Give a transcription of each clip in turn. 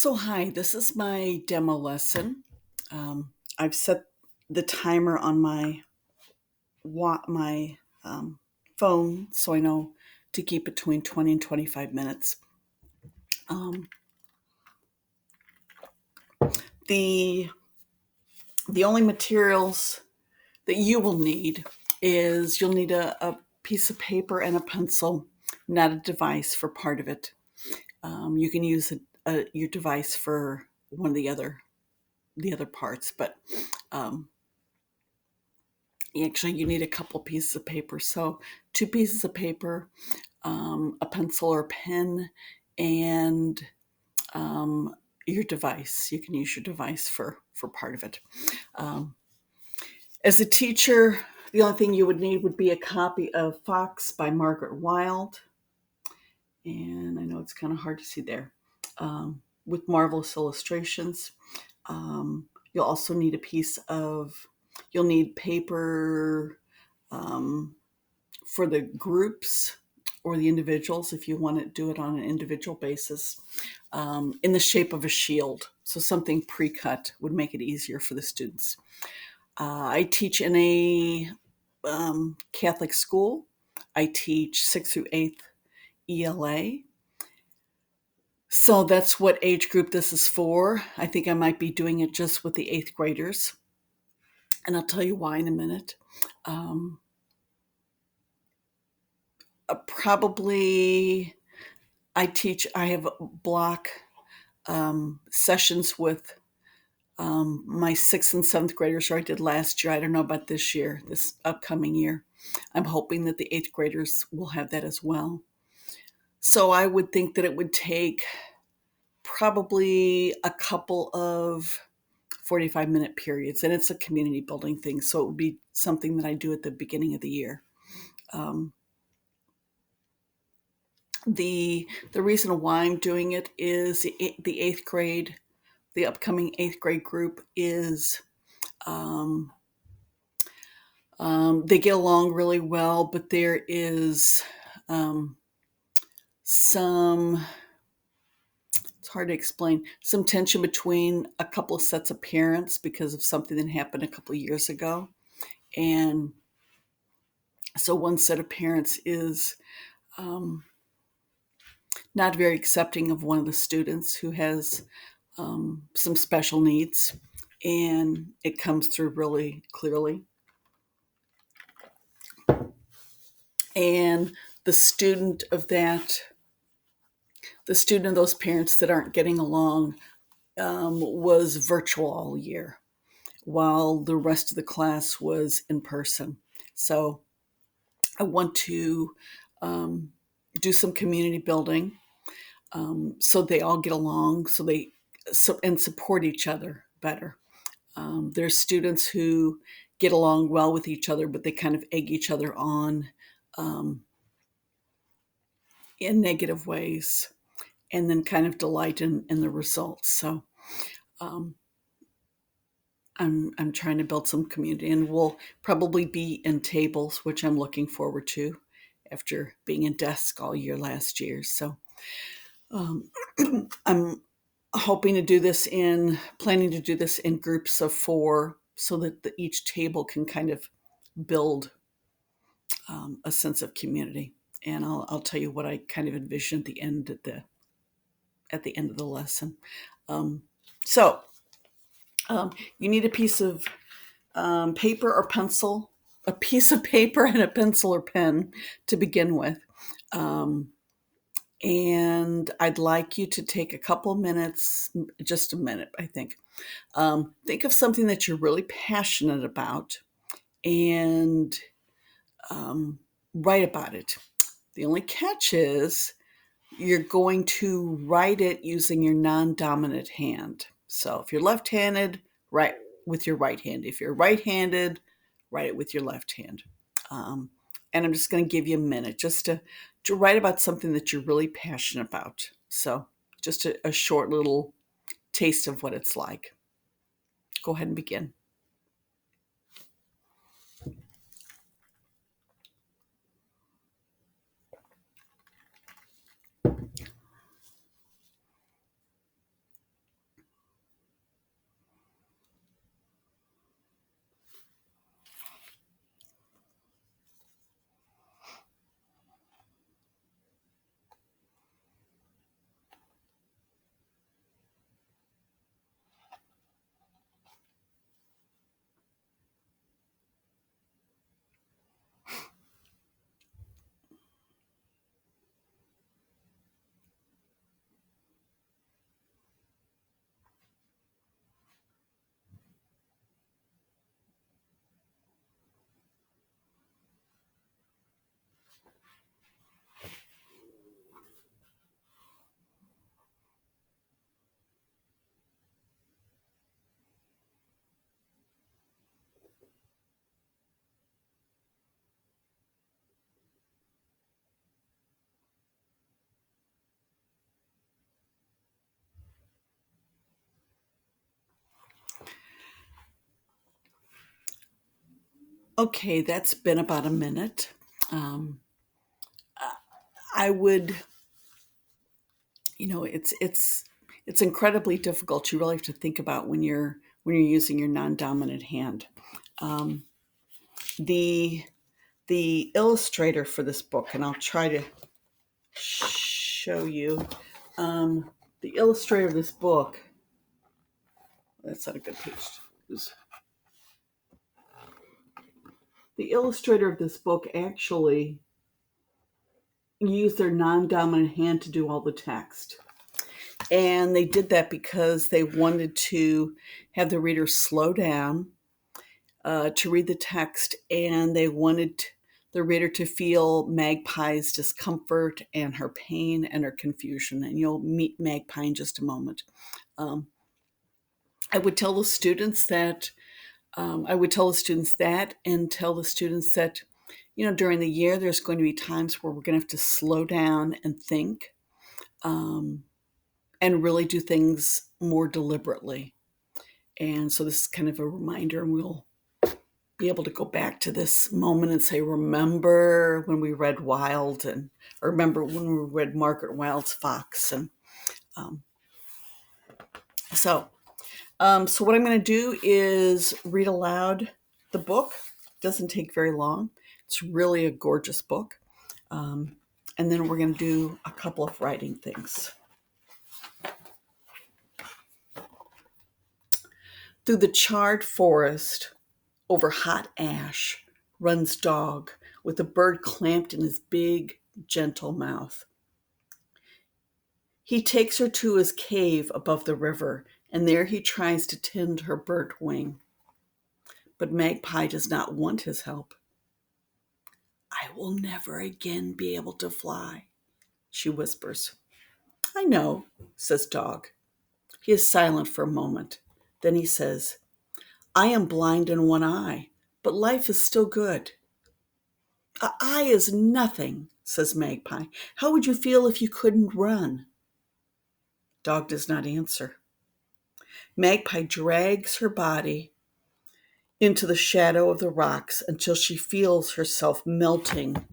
So hi, this is my demo lesson. I've set the timer on my phone so I know to keep between 20 and 25 minutes. Um, the the only materials that you will need is you'll need a piece of paper and a pencil, not a device for part of it. You can use your device for one of the other parts, but um, actually you need a couple pieces of paper. So 2 pieces of paper, a pencil or pen, and your device. You can use your device for part of it. Um, as a teacher, the only thing you would need would be a copy of Fox by Margaret Wild. And I know it's kind of hard to see there, with marvelous illustrations. You'll also need you'll need paper for the groups or the individuals if you want to do it on an individual basis, in the shape of a shield. So something pre-cut would make it easier for the students. I teach in a Catholic school. I teach 6th through 8th ELA. So that's what age group this is for. I think I might be doing it just with the 8th graders. And I'll tell you why in a minute. Um, Probably I have block sessions with my 6th and 7th graders, or I did last year. I don't know about this year, this upcoming year. I'm hoping that the 8th graders will have that as well. So I would think that it would take probably a couple of 45-minute periods, and it's a community building thing. So it would be something that I do at the beginning of the year. Um, the reason why I'm doing it is the 8th grade, the upcoming 8th grade group is um, they get along really well, but there is um, some, it's hard to explain, some tension between a couple of sets of parents because of something that happened a couple of years ago. And so one set of parents is um, not very accepting of one of the students who has some special needs, and it comes through really clearly. And the student of that, the student of those parents that aren't getting along, was virtual all year, while the rest of the class was in person. So I want to do some community building, so they all get along, and support each other better. There's students who get along well with each other, but they kind of egg each other on um, in negative ways, and then kind of delight in the results. So um, I'm trying to build some community, and we'll probably be in tables, which I'm looking forward to after being in desk all year last year. So um, I'm planning to do this in groups of 4, so that each table can kind of build a sense of community. And I'll tell you what I kind of envision at the end of the lesson. Um, so you need a piece of paper or pencil, a piece of paper and a pencil or pen to begin with. Um, and I'd like you to take a couple minutes, just a minute, I think. Think of something that you're really passionate about, and write about it. The only catch is you're going to write it using your non-dominant hand. So if you're left-handed, write with your right hand. If you're right-handed, write it with your left hand. Um, and I'm just going to give you a minute just to write about something that you're really passionate about. So just a short little taste of what it's like. Go ahead and begin. Okay, that's been about a minute. Um, I would, it's incredibly difficult. You really have to think about when you're using your non-dominant hand. Um, the the illustrator for this book, and I'll try to show you. Um, the illustrator of this book. That's not a good page to use. The illustrator of this book actually used their non-dominant hand to do all the text. And they did that because they wanted to have the reader slow down to read the text, and they wanted the reader to feel Magpie's discomfort and her pain and her confusion. And you'll meet Magpie in just a moment. Um, I would tell the students that and tell the students that, during the year, there's going to be times where we're going to have to slow down and think, um, and really do things more deliberately. And so this is kind of a reminder, and we'll be able to go back to this moment and say, remember when we read Wild, or remember when we read Margaret Wild's Fox. And um, so So what I'm going to do is read aloud the book. It doesn't take very long. It's really a gorgeous book. Um, and then we're going to do a couple of writing things. Through the charred forest, over hot ash, runs Dog with a bird clamped in his big, gentle mouth. He takes her to his cave above the river, and there he tries to tend her burnt wing. But Magpie does not want his help. I will never again be able to fly, she whispers. I know, says Dog. He is silent for a moment. Then he says, I am blind in one eye, but life is still good. An eye is nothing, says Magpie. How would you feel if you couldn't run? Dog does not answer. Magpie drags her body into the shadow of the rocks until she feels herself melting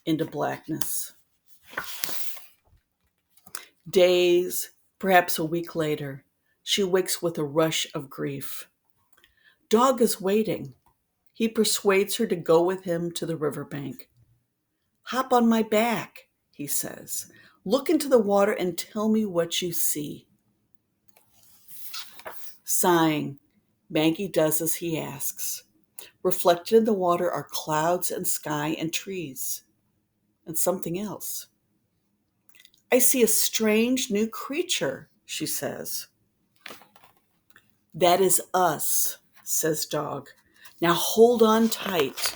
into blackness. Days, perhaps a week later, she wakes with a rush of grief. Dog is waiting. He persuades her to go with him to the riverbank. Hop on my back, he says. Look into the water and tell me what you see. Sighing, Maggie does as he asks. Reflected in the water are clouds and sky and trees, and something else. I see a strange new creature, she says. That is us, says Dog. Now hold on tight.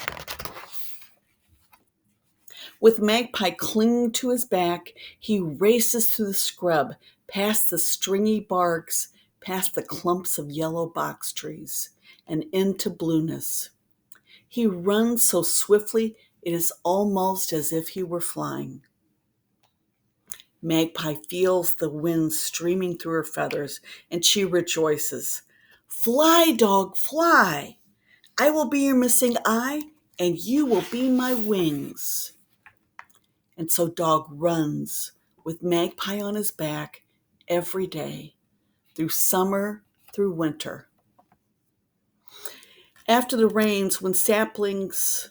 With Magpie clinging to his back, he races through the scrub, past the stringy barks, past the clumps of yellow box trees, and into blueness. He runs so swiftly it is almost as if he were flying. Magpie feels the wind streaming through her feathers, and she rejoices. Fly, Dog, fly! I will be your missing eye, and you will be my wings. And so Dog runs with Magpie on his back every day, through summer, through winter. After the rains, when saplings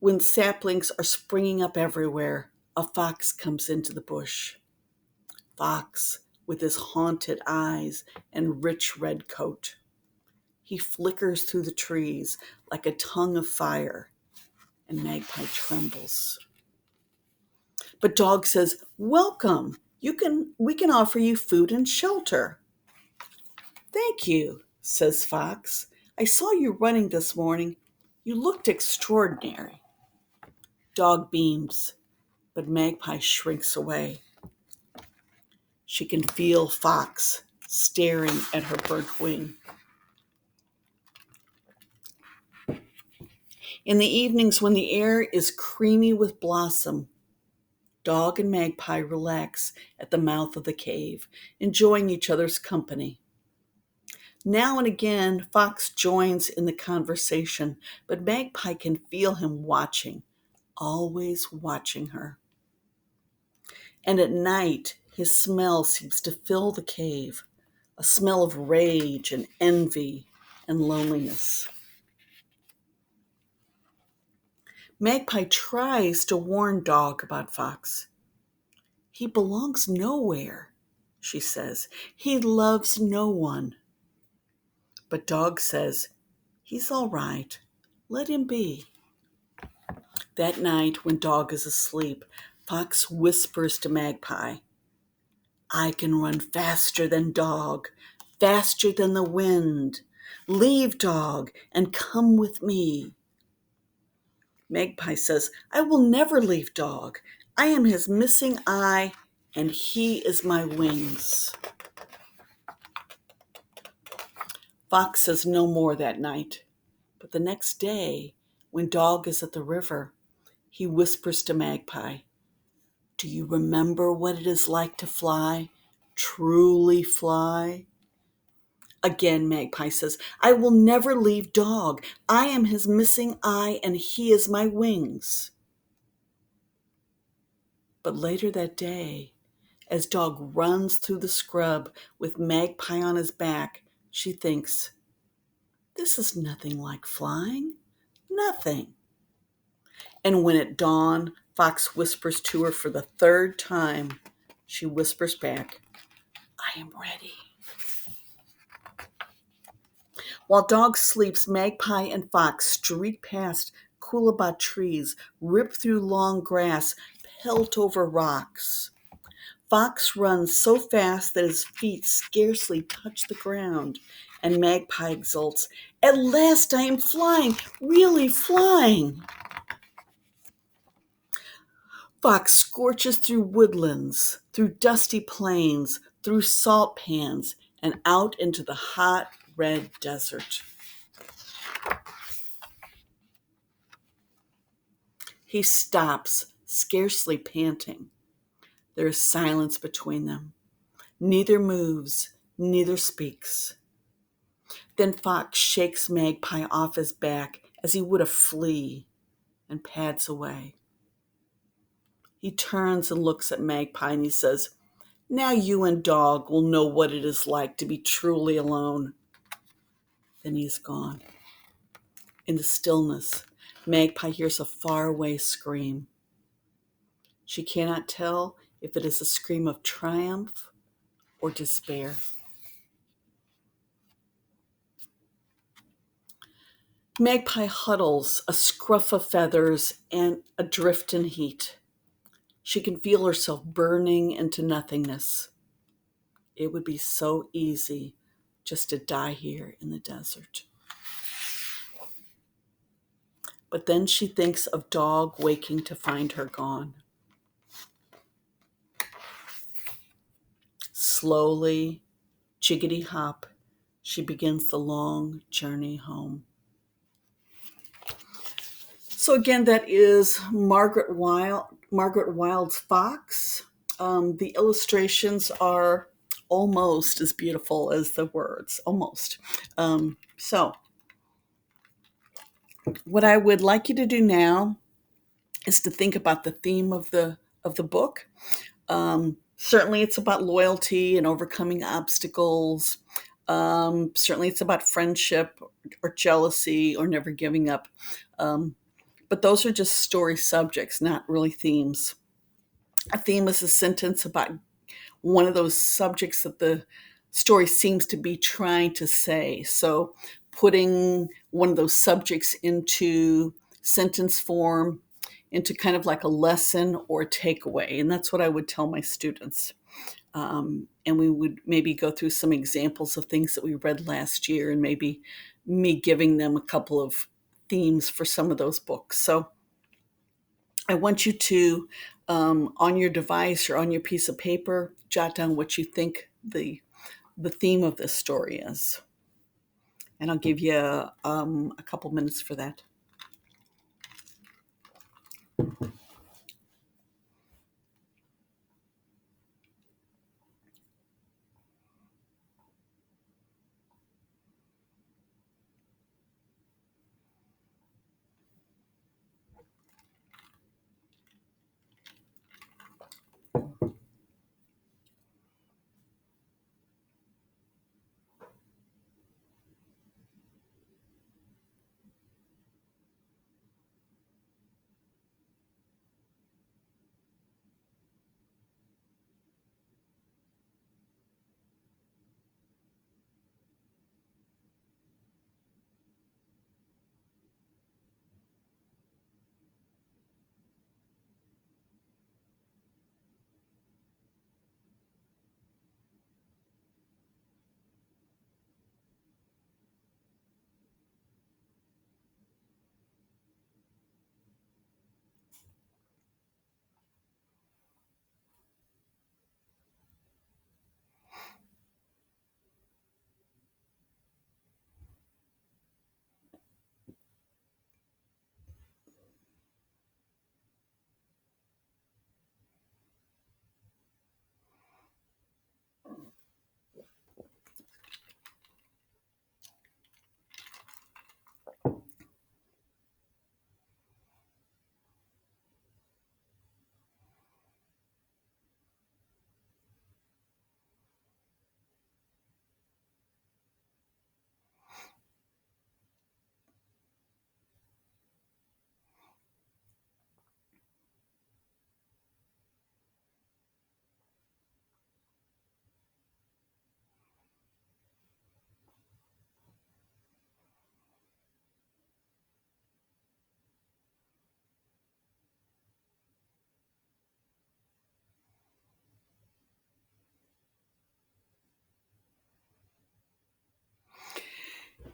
are springing up everywhere, a fox comes into the bush. Fox with his haunted eyes and rich red coat. He flickers through the trees like a tongue of fire, and Magpie trembles. But Dog says, welcome. We can offer you food and shelter. Thank you, says Fox. I saw you running this morning. You looked extraordinary. Dog beams, but Magpie shrinks away. She can feel Fox staring at her burnt wing. In the evenings, when the air is creamy with blossom, Dog and Magpie relax at the mouth of the cave, enjoying each other's company. Now and again, Fox joins in the conversation, but Magpie can feel him watching, always watching her. And at night, his smell seems to fill the cave, a smell of rage and envy and loneliness. Magpie tries to warn Dog about Fox. He belongs nowhere, she says. He loves no one. But Dog says, he's all right. Let him be. That night, when Dog is asleep, Fox whispers to Magpie, I can run faster than Dog, faster than the wind. Leave Dog and come with me. Magpie says, I will never leave Dog. I am his missing eye, and he is my wings. Fox says no more that night, but the next day, when Dog is at the river, he whispers to Magpie, do you remember what it is like to fly, truly fly? Again, Magpie says, I will never leave Dog. I am his missing eye, and he is my wings. But later that day, as Dog runs through the scrub with Magpie on his back, she thinks, this is nothing like flying. Nothing. And when at dawn, Fox whispers to her for the third time, she whispers back, I am ready. While Dog sleeps, Magpie and Fox streak past coolabah trees, rip through long grass, pelt over rocks. Fox runs so fast that his feet scarcely touch the ground, and Magpie exults, at last I am flying, really flying. Fox scorches through woodlands, through dusty plains, through salt pans, and out into the hot, red desert. He stops, scarcely panting. There is silence between them. Neither moves, neither speaks. Then Fox shakes Magpie off his back as he would a flea and pads away. He turns and looks at Magpie and he says, now you and Dog will know what it is like to be truly alone. Then he's gone. In the stillness, Magpie hears a faraway scream. She cannot tell if it is a scream of triumph or despair. Magpie huddles, a scruff of feathers and adrift in heat. She can feel herself burning into nothingness. It would be so easy just to die here in the desert. But then she thinks of Dog waking to find her gone. Slowly, jiggity hop, she begins the long journey home. So again, that is Margaret Wild's Fox. The illustrations are almost as beautiful as the words, almost. So what I would like you to do now is to think about the theme of the book. Certainly it's about loyalty and overcoming obstacles. Certainly it's about friendship or jealousy or never giving up. But those are just story subjects, not really themes. A theme is a sentence about one of those subjects that the story seems to be trying to say. So putting one of those subjects into sentence form, into kind of like a lesson or a takeaway. And that's what I would tell my students. And we would maybe go through some examples of things that we read last year and maybe me giving them a couple of themes for some of those books. So I want you to, on your device or on your piece of paper, jot down what you think the theme of this story is. And I'll give you a couple minutes for that.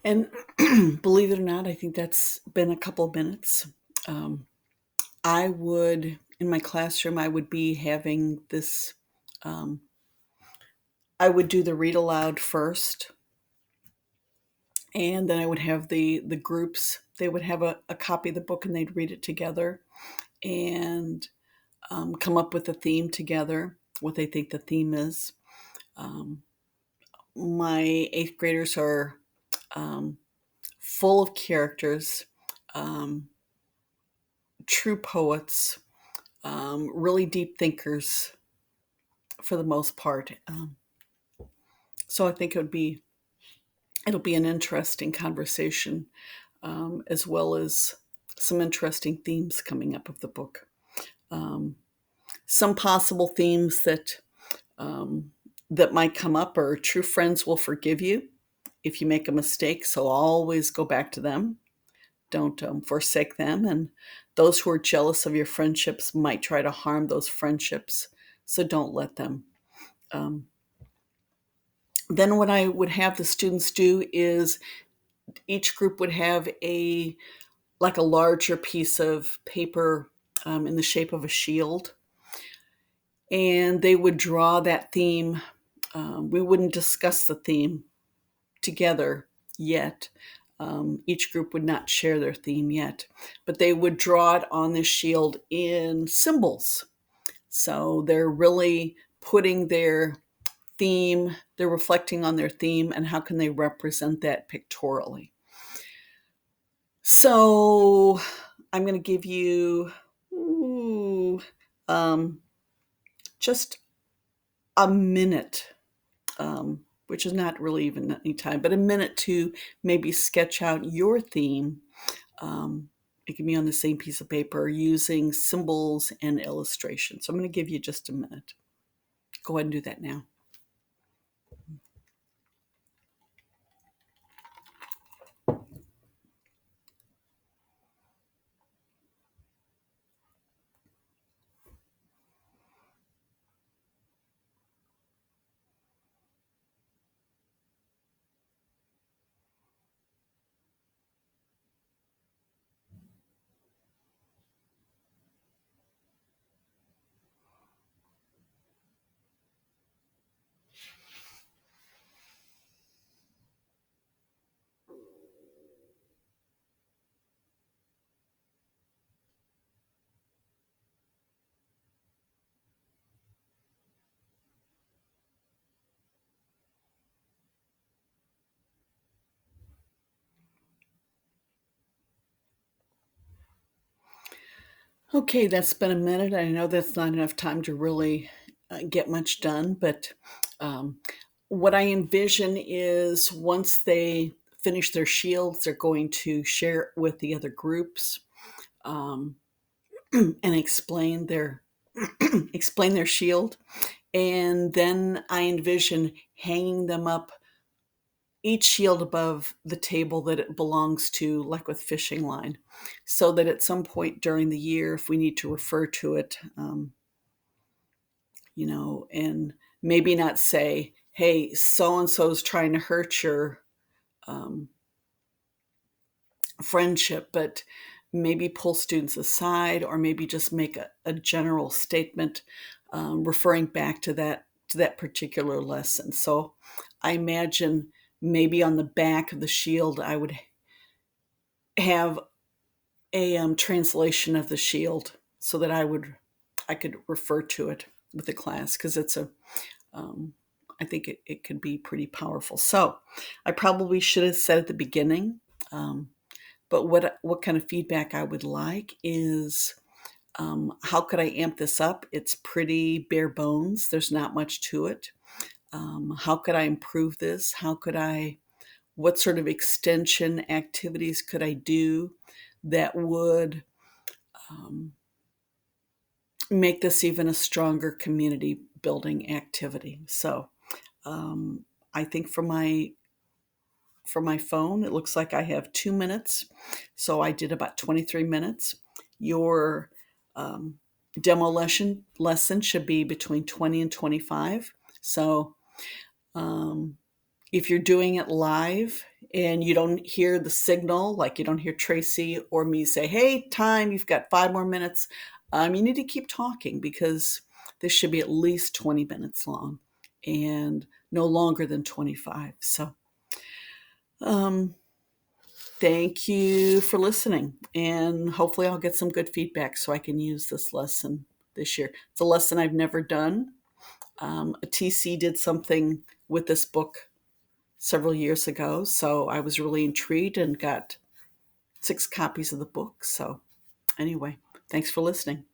And believe it or not, I think that's been a couple of minutes. Um, I would, in my classroom, I would be having this, um, I would do the read aloud first, and then I would have the groups. They would have a copy of the book and they'd read it together and come up with a theme together, what they think the theme is. Um, my eighth graders are um, full of characters, um, true poets, really deep thinkers for the most part. So I think it'll be an interesting conversation, as well as some interesting themes coming up of the book. Um, some possible themes um, that might come up are: true friends will forgive you if you make a mistake, so always go back to them. Don't forsake them. And those who are jealous of your friendships might try to harm those friendships, so don't let them. Um, then what I would have the students do is each group would have a like a larger piece of paper in the shape of a shield, and they would draw that theme. We wouldn't discuss the theme together yet. Each group would not share their theme yet, but they would draw it on this shield in symbols. So they're really putting their theme, they're reflecting on their theme and how can they represent that pictorially. So I'm going to give you um, just a minute, which is not really even any time, but a minute to maybe sketch out your theme. It can be on the same piece of paper using symbols and illustrations. So I'm going to give you just a minute. Go ahead and do that now. Okay, that's been a minute. I know that's not enough time to really get much done, but um, what I envision is once they finish their shields, they're going to share it with the other groups, um, and explain their explain their shield. And then I envision hanging them up, each shield above the table that it belongs to, like with fishing line, so that at some point during the year, if we need to refer to it, and maybe not say, hey, so and so's trying to hurt your um, friendship, but maybe pull students aside or maybe just make a general statement referring back to that particular lesson. So I imagine maybe on the back of the shield I would have a translation of the shield so that I could refer to it with the class, because it's a um, I think it could be pretty powerful. So I probably should have said at the beginning, um, but what kind of feedback I would like is, how could I amp this up? It's pretty bare bones. There's not much to it. How could I improve this? What sort of extension activities could I do that would um, make this even a stronger community building activity? So I think for my phone, it looks like I have 2 minutes. So I did about 23 minutes. Your um, demo lesson should be between 20 and 25. So if you're doing it live and you don't hear the signal, like you don't hear Tracy or me say, hey, time, you've got 5 more minutes, you need to keep talking because this should be at least 20 minutes long and no longer than 25. So, um, thank you for listening. And hopefully, I'll get some good feedback so I can use this lesson this year. It's a lesson I've never done. A TC did something with this book several years ago. So I was really intrigued and got 6 copies of the book. So, anyway, thanks for listening.